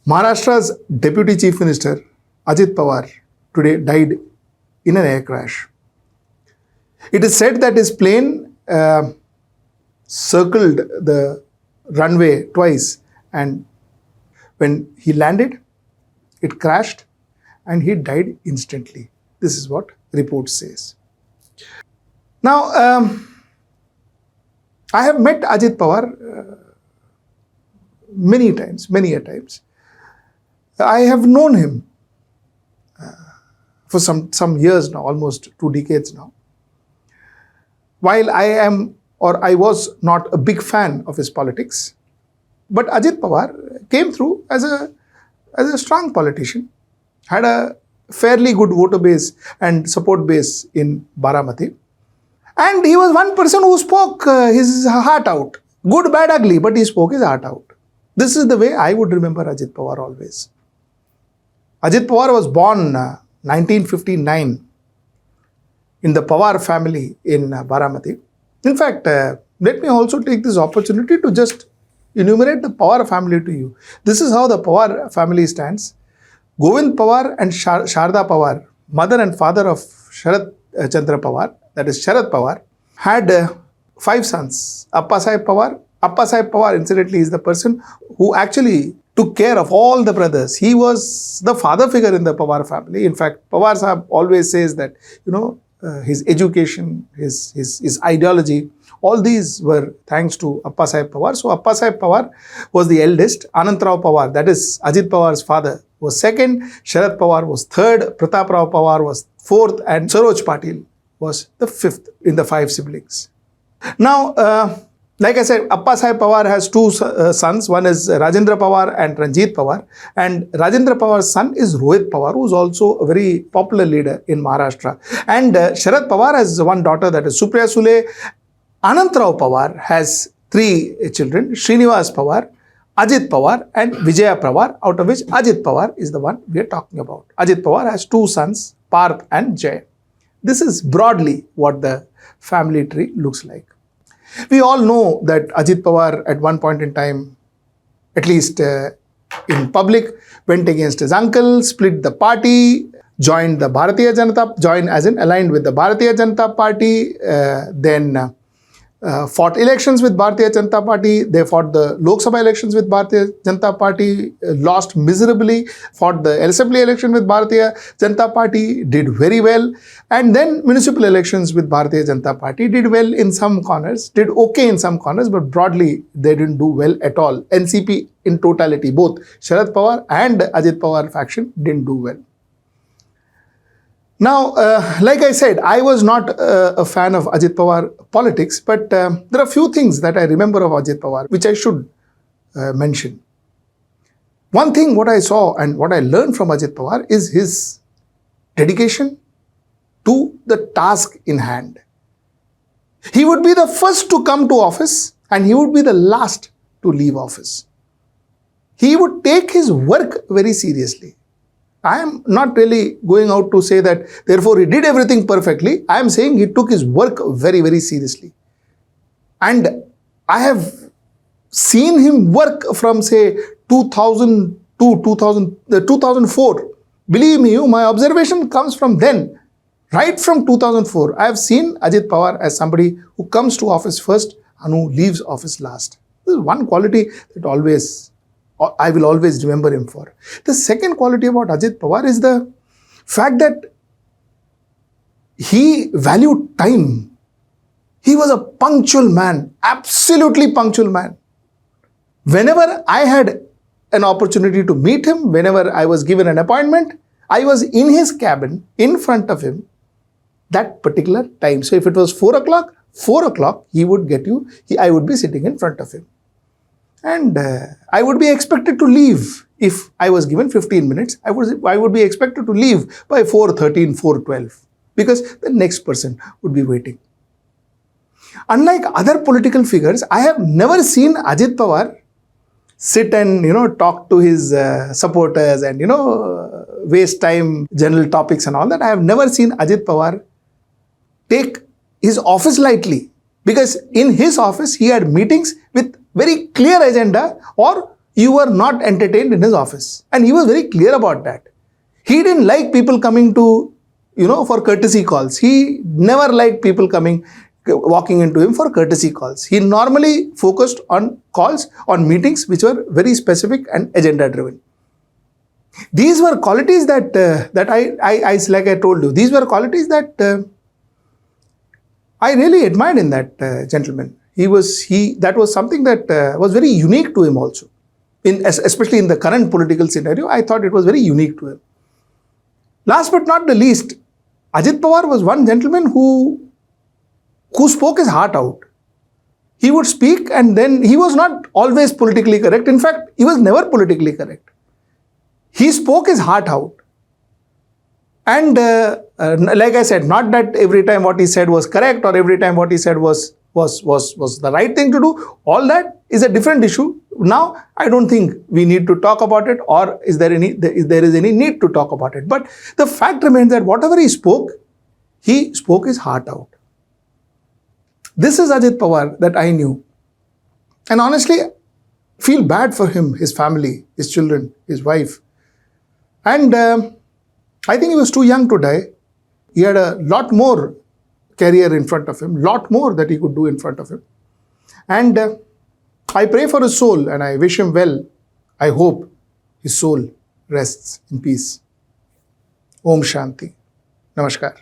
Maharashtra's Deputy Chief Minister Ajit Pawar today died in an air crash. It is said that his plane circled the runway twice, and when he landed, it crashed and he died instantly. This is what report says. Now, I have met Ajit Pawar many a times. I have known him for some years now, almost 2 decades now. While I was not a big fan of his politics, but Ajit Pawar came through as a strong politician, had a fairly good voter base and support base in Baramati. And he was one person who spoke his heart out. Good, bad, ugly, but he spoke his heart out. This is the way I would remember Ajit Pawar always. Ajit Pawar was born 1959 in the Pawar family in Baramati. In fact, let me also take this opportunity to just enumerate the Pawar family to you. This is how the Pawar family stands. Govind Pawar and Sharad Pawar, mother and father of Sharad Pawar, that is Sharad Pawar, had 5 sons. Appasaheb Pawar, incidentally, is the person who actually took care of all the brothers. He was the father figure in the Pawar family. In fact, Pawar Sahab always says that, his education, his ideology, all these were thanks to Appasaheb Pawar. So Appasaheb Pawar was the eldest. Anantrao Pawar, that is Ajit Pawar's father, was second. Sharad Pawar was third. Prataprao Pawar was fourth. And Saroj Patil was the fifth in the 5 siblings. Now, like I said, Appasaheb Pawar has 2 sons. One is Rajendra Pawar and Ranjit Pawar. And Rajendra Pawar's son is Rohit Pawar, who is also a very popular leader in Maharashtra. And Sharad Pawar has one daughter, that is Supriya Sule. Anantrao Pawar has 3 children, Srinivas Pawar, Ajit Pawar and Vijaya Pawar, out of which Ajit Pawar is the one we are talking about. Ajit Pawar has 2 sons, Parth and Jay. This is broadly what the family tree looks like. We all know that Ajit Pawar at one point in time, at least in public, went against his uncle, split the party, joined the Bharatiya Janata, aligned with the Bharatiya Janata Party, then fought elections with Bharatiya Janata Party. They fought the Lok Sabha elections with Bharatiya Janata Party, lost miserably, fought the assembly election with Bharatiya Janata Party, did very well, and then municipal elections with Bharatiya Janata Party, did well in some corners, did okay in some corners, but broadly they didn't do well at all. NCP in totality, both Sharad Pawar and Ajit Pawar faction didn't do well. Now, like I said, I was not a fan of Ajit Pawar politics, but there are a few things that I remember of Ajit Pawar, which I should mention. One thing what I saw and what I learned from Ajit Pawar is his dedication to the task in hand. He would be the first to come to office and he would be the last to leave office. He would take his work very seriously. I am not really going out to say that therefore he did everything perfectly. I am saying he took his work very, very seriously. And I have seen him work from say 2002, 2004. Believe me, my observation comes from then. Right from 2004, I have seen Ajit Pawar as somebody who comes to office first and who leaves office last. This is one quality that I will always remember him for. The second quality about Ajit Pawar is the fact that he valued time. He was a punctual man, absolutely punctual man. Whenever I had an opportunity to meet him, whenever I was given an appointment, I was in his cabin, in front of him, that particular time. So if it was 4 o'clock, he would get you, I would be sitting in front of him. And I would be expected to leave. If I was given 15 minutes, I would be expected to leave by 4:13, 4:12 because the next person would be waiting. Unlike other political figures, I have never seen Ajit Pawar sit and talk to his supporters and waste time, general topics and all that. I have never seen Ajit Pawar take his office lightly, because in his office he had meetings with very clear agenda, or you were not entertained in his office. And he was very clear about that. He didn't like people coming to, for courtesy calls. He never liked people walking into him for courtesy calls. He normally focused on calls, on meetings which were very specific and agenda driven. These were qualities that I like I told you, these were qualities that I really admired in that gentleman. That was something that was very unique to him also. Especially in the current political scenario, I thought it was very unique to him. Last but not the least, Ajit Pawar was one gentleman who spoke his heart out. He would speak and then he was not always politically correct. In fact, he was never politically correct. He spoke his heart out. And like I said, not that every time what he said was correct or every time what he said was the right thing to do. All that is a different issue. Now, I don't think we need to talk about it, or is there any need to talk about it. But the fact remains that whatever he spoke his heart out. This is Ajit Pawar that I knew. And honestly, feel bad for him, his family, his children, his wife. And I think he was too young to die. He had a lot more career in front of him, lot more that he could do in front of him. And I pray for his soul and I wish him well. I hope his soul rests in peace. Om Shanti. Namaskar.